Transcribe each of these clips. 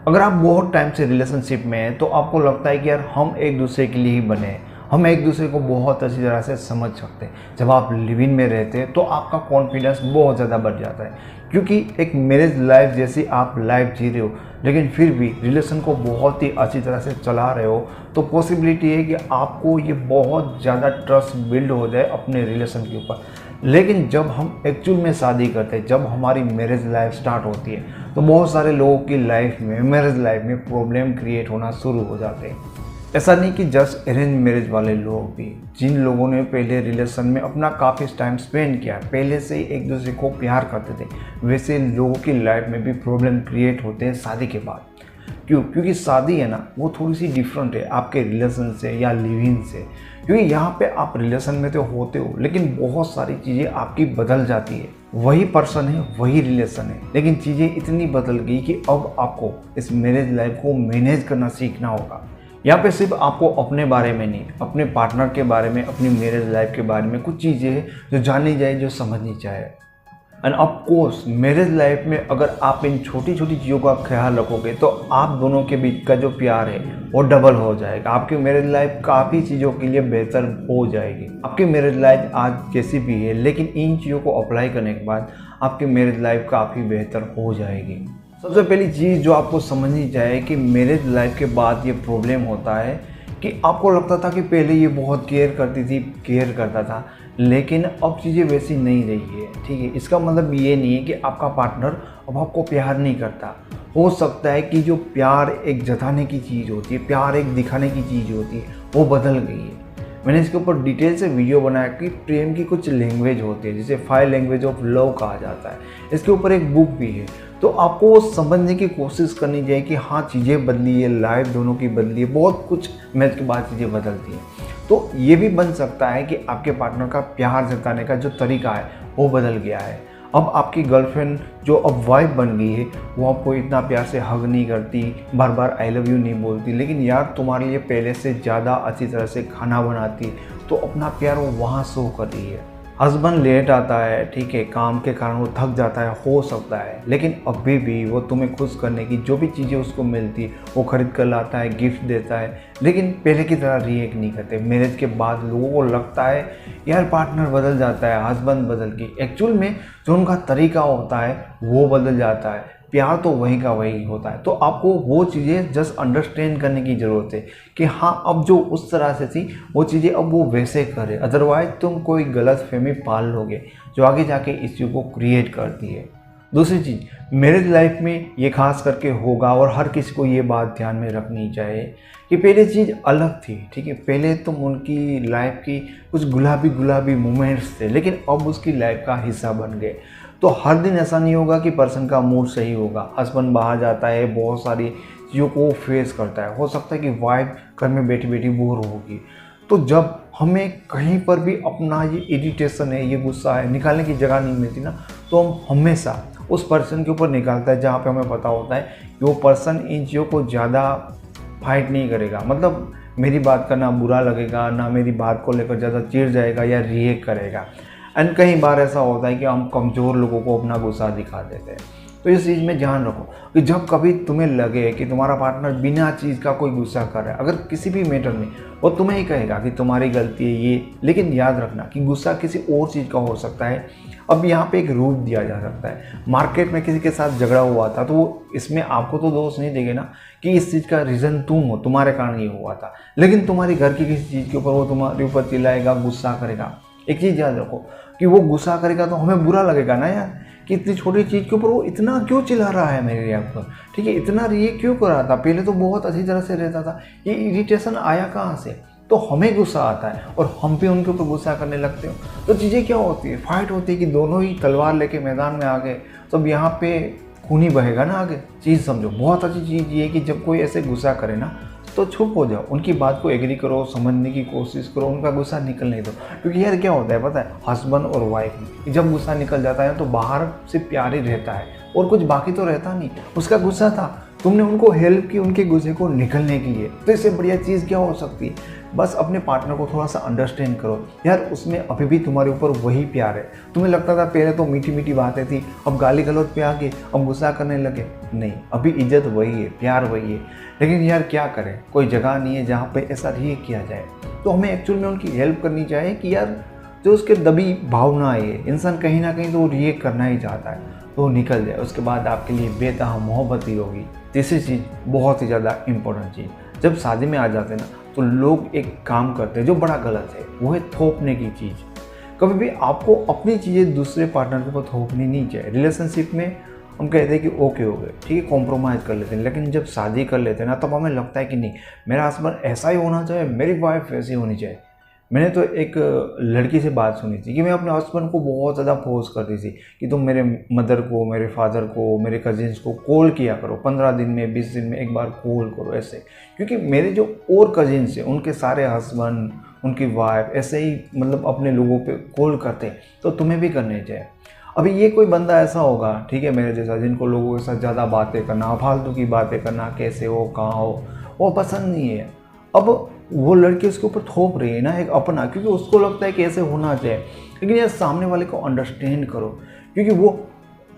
अगर आप बहुत टाइम से रिलेशनशिप में हैं तो आपको लगता है कि यार हम एक दूसरे के लिए ही बने हैं, हम एक दूसरे को बहुत अच्छी तरह से समझ सकते हैं। जब आप लिव इन में रहते हैं तो आपका कॉन्फिडेंस बहुत ज़्यादा बढ़ जाता है, क्योंकि एक मैरिज लाइफ जैसी आप लाइफ जी रहे हो लेकिन फिर भी रिलेशन को बहुत ही अच्छी तरह से चला रहे हो, तो पॉसिबिलिटी है कि आपको ये बहुत ज़्यादा ट्रस्ट बिल्ड हो जाए अपने रिलेशन के ऊपर। लेकिन जब हम एक्चुअल में शादी करते हैं, जब हमारी मैरिज लाइफ स्टार्ट होती है, तो बहुत सारे लोगों की लाइफ में, मैरिज लाइफ में प्रॉब्लम क्रिएट होना शुरू हो जाते हैं। ऐसा नहीं कि जस्ट अरेंज मैरिज वाले लोग भी, जिन लोगों ने पहले रिलेशन में अपना काफ़ी टाइम स्पेंड किया, पहले से ही एक दूसरे को प्यार करते थे, वैसे लोगों की लाइफ में भी प्रॉब्लम क्रिएट होते हैं शादी के बाद। क्यों? क्योंकि शादी है ना, वो थोड़ी सी डिफरेंट है आपके रिलेशन से या लिव इन से। क्योंकि यहाँ पे आप रिलेशन में तो होते हो लेकिन बहुत सारी चीज़ें आपकी बदल जाती है। वही पर्सन है, वही रिलेशन है, लेकिन चीज़ें इतनी बदल गई कि अब आपको इस मैरिज लाइफ को मैनेज करना सीखना होगा। यहाँ पे सिर्फ आपको अपने बारे में नहीं, अपने पार्टनर के बारे में, अपनी मैरिज लाइफ के बारे में कुछ चीज़ें हैं जो जाननी जाए, जो समझनी चाहिए। End of course marriage life में अगर आप इन छोटी छोटी चीज़ों का ख्याल रखोगे तो आप दोनों के बीच का जो प्यार है वो डबल हो जाएगा। आपकी मैरिज लाइफ काफ़ी चीज़ों के लिए बेहतर हो जाएगी। आपकी मैरिज लाइफ आज जैसी भी है, लेकिन इन चीज़ों को अप्लाई करने के बाद आपकी मैरिज लाइफ काफ़ी बेहतर हो जाएगी। सबसे पहली चीज़ जो आपको समझनी चाहिए कि मैरिज लाइफ के बाद ये प्रॉब्लम होता है कि आपको लगता था कि पहले ये बहुत केयर करती थी, केयर करता था, लेकिन अब चीज़ें वैसी नहीं रही है। ठीक है, इसका मतलब ये नहीं है कि आपका पार्टनर अब आपको प्यार नहीं करता। हो सकता है कि जो प्यार एक जताने की चीज़ होती है, प्यार एक दिखाने की चीज़ होती है, वो बदल गई है। मैंने इसके ऊपर डिटेल से वीडियो बनाया कि प्रेम की कुछ लैंग्वेज होती है, जिसे 5 लैंग्वेज ऑफ लव कहा जाता है। इसके ऊपर एक बुक भी है, तो आपको वो समझने की कोशिश करनी चाहिए कि हाँ, चीज़ें बदली है, लाइफ दोनों की बदली है, बहुत कुछ मैच के बाद चीज़ें बदलती हैं। तो ये भी बन सकता है कि आपके पार्टनर का प्यार जताने का जो तरीका है वो बदल गया है। अब आपकी गर्लफ्रेंड जो अब वाइफ बन गई है, वो आपको इतना प्यार से हग नहीं करती, बार बार आई लव यू नहीं बोलती, लेकिन यार तुम्हारे लिए पहले से ज़्यादा अच्छी तरह से खाना बनाती, तो अपना प्यार वो वहाँ शो कर रही है। हस्बैंड लेट आता है, ठीक है, काम के कारण वो थक जाता है, हो सकता है, लेकिन अभी भी वो तुम्हें खुश करने की जो भी चीज़ें उसको मिलती वो खरीद कर लाता है, गिफ्ट देता है, लेकिन पहले की तरह रिएक्ट नहीं करते। मैरिज के बाद लोगों को लगता है यार पार्टनर बदल जाता है, हस्बैंड बदल गई। एक्चुअल में जो उनका तरीका होता है वो बदल जाता है, प्यार तो वही का वही होता है। तो आपको वो चीज़ें जस्ट अंडरस्टैंड करने की ज़रूरत है कि हाँ, अब जो उस तरह से थी वो चीज़ें अब वो वैसे करे, अदरवाइज तुम कोई गलत फहमी पाल लोगे जो आगे जाके इस चीज़ को क्रिएट करती है। दूसरी चीज़, मैरिज लाइफ में ये खास करके होगा और हर किसी को ये बात ध्यान में रखनी चाहिए कि पहले चीज़ अलग थी। ठीक है, पहले तुम उनकी लाइफ की कुछ गुलाबी गुलाबी मोमेंट्स थे, लेकिन अब उसकी लाइफ का हिस्सा बन गए। तो हर दिन ऐसा नहीं होगा कि पर्सन का मूड सही होगा। हस्बैंड बाहर जाता है, बहुत सारी चीज़ों को फेस करता है, हो सकता है कि वाइफ घर में बैठी बैठी बोर होगी। तो जब हमें कहीं पर भी अपना ये इरिटेशन है, ये गुस्सा है, निकालने की जगह नहीं मिलती ना, तो हम हमेशा उस पर्सन के ऊपर निकालता है जहाँ पे हमें पता होता है कि वो पर्सन इन चीज़ों को ज़्यादा फाइट नहीं करेगा। मतलब मेरी बात का ना बुरा लगेगा, ना मेरी बात को लेकर ज़्यादा चिढ़ जाएगा या रिएक्ट करेगा। एंड कई बार ऐसा होता है कि हम कमज़ोर लोगों को अपना गुस्सा दिखा देते हैं। तो इस चीज़ में ध्यान रखो कि जब कभी तुम्हें लगे कि तुम्हारा पार्टनर बिना चीज़ का कोई गुस्सा कर रहा है, अगर किसी भी मैटर में, वो तुम्हें ही कहेगा कि तुम्हारी गलती है ये, लेकिन याद रखना कि गुस्सा किसी और चीज़ का हो सकता है। अब यहाँ पे एक रूप दिया जा सकता है, मार्केट में किसी के साथ झगड़ा हुआ था तो वो इसमें आपको तो दोष नहीं देंगे ना कि इस चीज़ का रीज़न तुम हो, तुम्हारे कारण ये हुआ था, लेकिन तुम्हारी घर की किसी चीज़ के ऊपर वो तुम्हारे ऊपर चिल्लाएगा, गुस्सा करेगा। एक चीज़ याद रखो कि वो गुस्सा करेगा तो हमें बुरा लगेगा ना यार, कि इतनी छोटी चीज़ के ऊपर वो इतना क्यों चिल्ला रहा है मेरे यहाँ पर, ठीक है, इतना रिएक्ट क्यों कर रहा था, पहले तो बहुत अच्छी तरह से रहता था, ये इरिटेशन आया कहाँ से। तो हमें गुस्सा आता है और हम भी उनके ऊपर गुस्सा करने लगते हो, तो चीज़ें क्या होती है, फाइट होती है कि दोनों ही तलवार लेके मैदान में आ गए, तो अब यहाँ पे खून ही बहेगा ना आगे। चीज़ समझो, बहुत अच्छी चीज़ ये है कि जब कोई ऐसे गुस्सा करे ना तो चुप हो जाओ, उनकी बात को एग्री करो, समझने की कोशिश करो, उनका गुस्सा निकलने दो। क्योंकि यार क्या होता है पता है, हस्बैंड और वाइफ में जब गुस्सा निकल जाता है तो बाहर से प्यार ही रहता है और कुछ बाकी तो रहता नहीं। उसका गुस्सा था, तुमने उनको हेल्प की उनके गुस्से को निकलने के लिए, तो इससे बढ़िया चीज़ क्या हो सकती है। बस अपने पार्टनर को थोड़ा सा अंडरस्टैंड करो यार, उसमें अभी भी तुम्हारे ऊपर वही प्यार है। तुम्हें लगता था पहले तो मीठी मीठी बातें थी, अब गाली गलौज पे आ गए, अब गुस्सा करने लगे। नहीं, अभी इज्जत वही है, प्यार वही है। लेकिन यार क्या करें, कोई जगह नहीं है जहाँ पे ऐसा रिएक्ट किया जाए। तो हमें एक्चुअल में उनकी हेल्प करनी चाहिए कि यार जो उसके दबी भावना है, इंसान कहीं ना कहीं तो रिएक्ट करना ही चाहता है, तो निकल जाए। उसके बाद आपके लिए बेतहा मोहब्बत ही होगी। तीसरी चीज़, बहुत ही ज़्यादा इम्पोर्टेंट चीज़, जब शादी में आ जाते हैं ना तो लोग एक काम करते हैं जो बड़ा गलत है, वो है थोपने की चीज़। कभी भी आपको अपनी चीज़ें दूसरे पार्टनर के ऊपर थोपनी नहीं चाहिए। रिलेशनशिप में हम कहते हैं कि ओके हो गए, ठीक है, कॉम्प्रोमाइज़ कर लेते हैं, लेकिन जब शादी कर लेते हैं ना तब हमें लगता है कि नहीं, मेरा हस्बैंड ऐसा ही होना चाहिए, मेरी वाइफ वैसी होनी चाहिए। मैंने तो एक लड़की से बात सुनी थी कि मैं अपने हस्बैंड को बहुत ज़्यादा फोर्स करती थी कि तुम मेरे मदर को, मेरे फादर को, मेरे कजिन्स को कॉल किया करो, 15 दिन में 20 दिन में एक बार कॉल करो ऐसे। क्योंकि मेरे जो और कजिन्स हैं उनके सारे हस्बैंड, उनकी वाइफ ऐसे ही मतलब अपने लोगों पे कॉल करते हैं, तो तुम्हें भी करने चाहिए। अभी ये कोई बंदा ऐसा होगा, ठीक है, मेरे जैसा, जिनको लोगों के साथ ज़्यादा बातें करना, फालतू की बातें करना, कैसे हो, कहाँ हो, वो पसंद नहीं है। अब वो लड़की उसके ऊपर थोप रही है ना एक अपना, क्योंकि उसको लगता है कि ऐसे होना चाहिए। लेकिन यार सामने वाले को अंडरस्टैंड करो, क्योंकि वो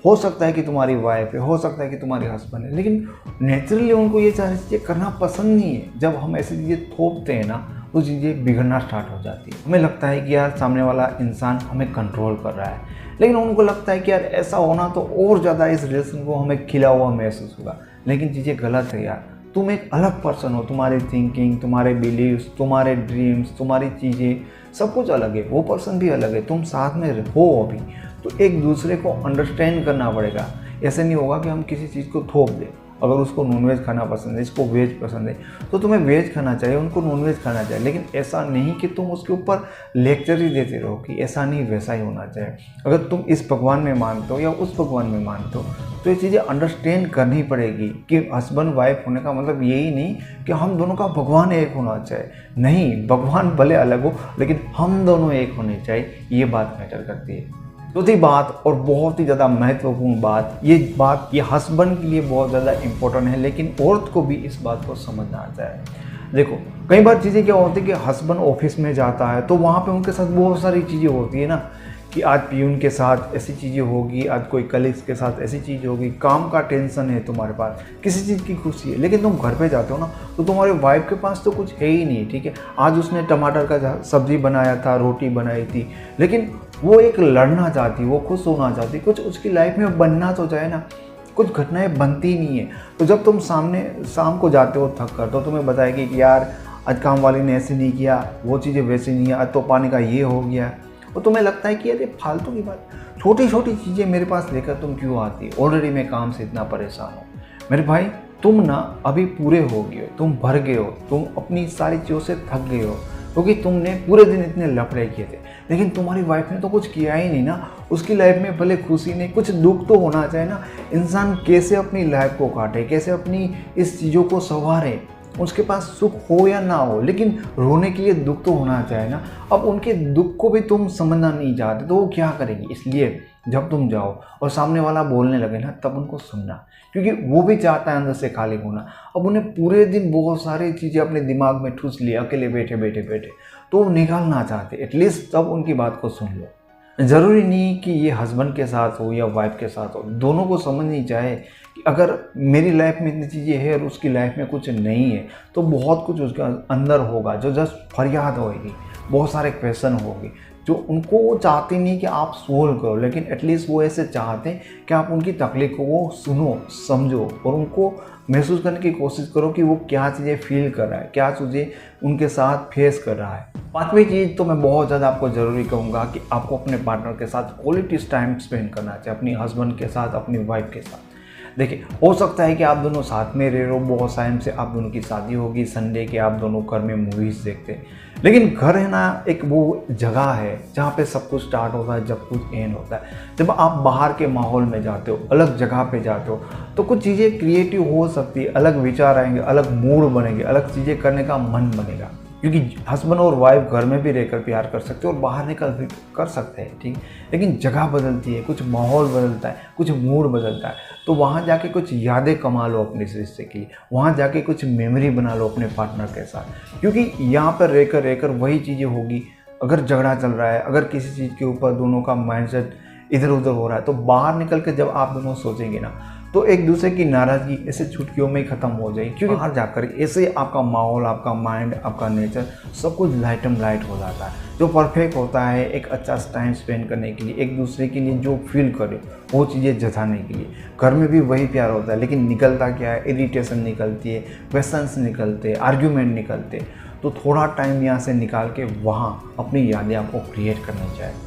हो सकता है कि तुम्हारी वाइफ है, हो सकता है कि तुम्हारी हस्बैंड है, लेकिन नेचुरली उनको ये सारी चीज़ें करना पसंद नहीं है। जब हम ऐसी चीज़ें थोपते हैं ना तो चीज़ें बिगड़ना स्टार्ट हो जाती है। हमें लगता है कि यार सामने वाला इंसान हमें कंट्रोल कर रहा है, लेकिन उनको लगता है कि यार ऐसा होना तो और ज़्यादा इस रिलेशन को हमें खिला हुआ महसूस होगा। लेकिन चीज़ें गलत है यार। तुम एक अलग पर्सन हो, तुम्हारी थिंकिंग, तुम्हारे बिलीव्स, तुम्हारे ड्रीम्स, तुम्हारी चीज़ें सब कुछ अलग है, वो पर्सन भी अलग है। तुम साथ में हो अभी, तो एक दूसरे को अंडरस्टैंड करना पड़ेगा। ऐसे नहीं होगा कि हम किसी चीज़ को थोप दें। अगर उसको नॉनवेज खाना पसंद है, इसको वेज पसंद है, तो तुम्हें वेज खाना चाहिए, उनको नॉनवेज खाना चाहिए। लेकिन ऐसा नहीं कि तुम उसके ऊपर लेक्चर ही देते रहो कि ऐसा नहीं वैसा ही होना चाहिए। अगर तुम इस भगवान में मानते हो या उस भगवान में मानते हो तो ये चीज़ें अंडरस्टैंड करनी पड़ेगी कि हस्बैंड वाइफ होने का मतलब यही नहीं कि हम दोनों का भगवान एक होना चाहिए। नहीं, भगवान भले अलग हो लेकिन हम दोनों एक होने चाहिए, ये बात मैटर करती है। चौथी बात और बहुत ही ज़्यादा महत्वपूर्ण बात, ये हस्बैंड के लिए बहुत ज़्यादा इम्पोर्टेंट है, लेकिन औरत को भी इस बात को समझना चाहिए। देखो कई बार चीज़ें क्या होती है कि हस्बैंड ऑफिस में जाता है तो वहाँ पे उनके साथ बहुत सारी चीज़ें होती है ना, कि आज पियून के साथ ऐसी चीज़ें होगी, आज कोई कलीग्स के साथ ऐसी चीज़ होगी, काम का टेंशन है तुम्हारे पास, किसी चीज़ की खुशी है। लेकिन तुम घर पे जाते हो ना तो तुम्हारे वाइफ के पास तो कुछ है ही नहीं, ठीक है। आज उसने टमाटर का सब्जी बनाया था, रोटी बनाई थी, लेकिन वो एक लड़ना चाहती, वो खुश होना चाहती, कुछ उसकी लाइफ में बनना तो चाहे ना। कुछ घटनाएं बनती नहीं है, तो जब तुम शाम को जाते हो थक कर, तो तुम्हें बताएगी कि यार आज काम वाली ने ऐसे नहीं किया, वो चीज़ें वैसे नहीं है, आज तो पानी का ये हो गया। और तुम्हें लगता है कि यार ये फालतू की बात, छोटी छोटी चीज़ें मेरे पास लेकर तुम क्यों आती? ऑलरेडी मैं काम से इतना परेशान हूँ। मेरे भाई तुम ना अभी पूरे हो गए हो, तुम भर गए हो, तुम अपनी सारी चीज़ों से थक गए हो, क्योंकि तुमने पूरे दिन इतने लफड़े किए थे। लेकिन तुम्हारी वाइफ ने तो कुछ किया ही नहीं ना। उसकी लाइफ में भले खुशी नहीं, कुछ दुख तो होना चाहिए ना। इंसान कैसे अपनी लाइफ को काटे, कैसे अपनी इस चीज़ों को संवारे, उसके पास सुख हो या ना हो, लेकिन रोने के लिए दुख तो होना चाहिए ना। अब उनके दुख को भी तुम समझना नहीं चाहते तो वो क्या करेंगी? इसलिए जब तुम जाओ और सामने वाला बोलने लगे ना तब उनको सुनना, क्योंकि वो भी चाहता है अंदर से खाली होना। अब उन्हें पूरे दिन बहुत सारी चीज़ें अपने दिमाग में ठूस लिया अकेले बैठे बैठे बैठे, तो वो निकालना चाहते। एटलीस्ट तब उनकी बात को सुन लो। ज़रूरी नहीं कि ये हस्बैंड के साथ हो या वाइफ के साथ हो, दोनों को समझनी चाहिए कि अगर मेरी लाइफ में इतनी चीज़ें हैं और उसकी लाइफ में कुछ नहीं है तो बहुत कुछ उसके अंदर होगा जो जस्ट फरियाद होगी, बहुत सारे क्वेश्चन होंगे जो उनको वो चाहते नहीं कि आप सोल्व करो, लेकिन एटलीस्ट वो ऐसे चाहते हैं कि आप उनकी तकलीफ को वो सुनो, समझो और उनको महसूस करने की कोशिश करो कि वो क्या चीज़ें फील कर रहा है, क्या चीज़ें उनके साथ फेस कर रहा है। पांचवी चीज़ तो मैं बहुत ज़्यादा आपको ज़रूरी कहूँगा कि आपको अपने पार्टनर के साथ क्वालिटी टाइम स्पेंड करना चाहिए, अपनी हस्बैंड के साथ, अपनी वाइफ के साथ। देखिए हो सकता है कि आप दोनों साथ में रह रहे हो, बहुत टाइम से आप दोनों की शादी होगी, संडे के आप दोनों घर में मूवीज़ देखते हैं, लेकिन घर है ना एक वो जगह है जहाँ पे सब कुछ स्टार्ट होता है, जब कुछ एंड होता है। जब आप बाहर के माहौल में जाते हो, अलग जगह पे जाते हो, तो कुछ चीज़ें क्रिएटिव हो सकती है, अलग विचार आएंगे, अलग मूड बनेंगे, अलग चीज़ें करने का मन बनेगा। क्योंकि हस्बैंड और वाइफ घर में भी रहकर प्यार कर सकते हो और बाहर निकल भी कर सकते हैं, ठीक। लेकिन जगह बदलती है, कुछ माहौल बदलता है, कुछ मूड बदलता है, तो वहाँ जाके कुछ यादें कमा लो अपने रिश्ते की, वहाँ जाके कुछ मेमोरी बना लो अपने पार्टनर के साथ। क्योंकि यहाँ पर रहकर वही चीज़ें होगी। अगर झगड़ा चल रहा है, अगर किसी चीज़ के ऊपर दोनों का माइंडसेट इधर उधर हो रहा है, तो बाहर निकल के जब आप दोनों सोचेंगे ना, तो एक दूसरे की नाराज़गी ऐसे चुटकियों में ही ख़त्म हो जाएगी। क्योंकि बाहर जाकर ऐसे आपका माहौल, आपका माइंड, आपका नेचर सब कुछ लाइटम लाइट हो जाता है, जो परफेक्ट होता है एक अच्छा टाइम स्पेंड करने के लिए, एक दूसरे के लिए जो फील करे वो चीज़ें जताने के लिए। घर में भी वही प्यार होता है, लेकिन निकलता क्या है, इरिटेशन निकलती है, क्वेश्चंस निकलते, आर्ग्यूमेंट निकलते। तो थोड़ा टाइम यहाँ से निकाल के वहाँ अपनी यादें आपको क्रिएट करनी चाहिए।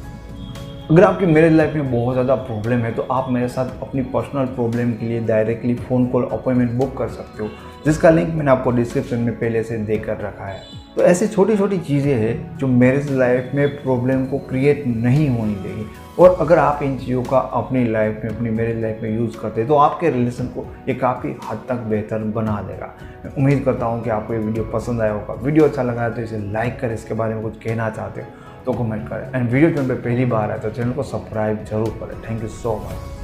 अगर आपकी मैरिज लाइफ में बहुत ज़्यादा प्रॉब्लम है तो आप मेरे साथ अपनी पर्सनल प्रॉब्लम के लिए directly phone call appointment book कर सकते हो, जिसका लिंक मैंने आपको डिस्क्रिप्शन में पहले से देकर रखा है। तो ऐसी छोटी छोटी चीज़ें हैं जो मैरिज लाइफ में प्रॉब्लम को क्रिएट नहीं होने देगी, और अगर आप इन चीज़ों का अपनी लाइफ में, अपनी मैरिज लाइफ में यूज़ करते हैं तो आपके रिलेशन को ये काफ़ी हद तक बेहतर बना देगा। मैं उम्मीद करता हूँ कि आपको ये वीडियो पसंद आया होगा। वीडियो अच्छा लगा है तो इसे लाइक करें, इसके बारे में कुछ कहना चाहते हो तो कमेंट करें, एंड वीडियो चैनल पे पहली बार है तो चैनल को सब्सक्राइब जरूर करें। Thank you so much.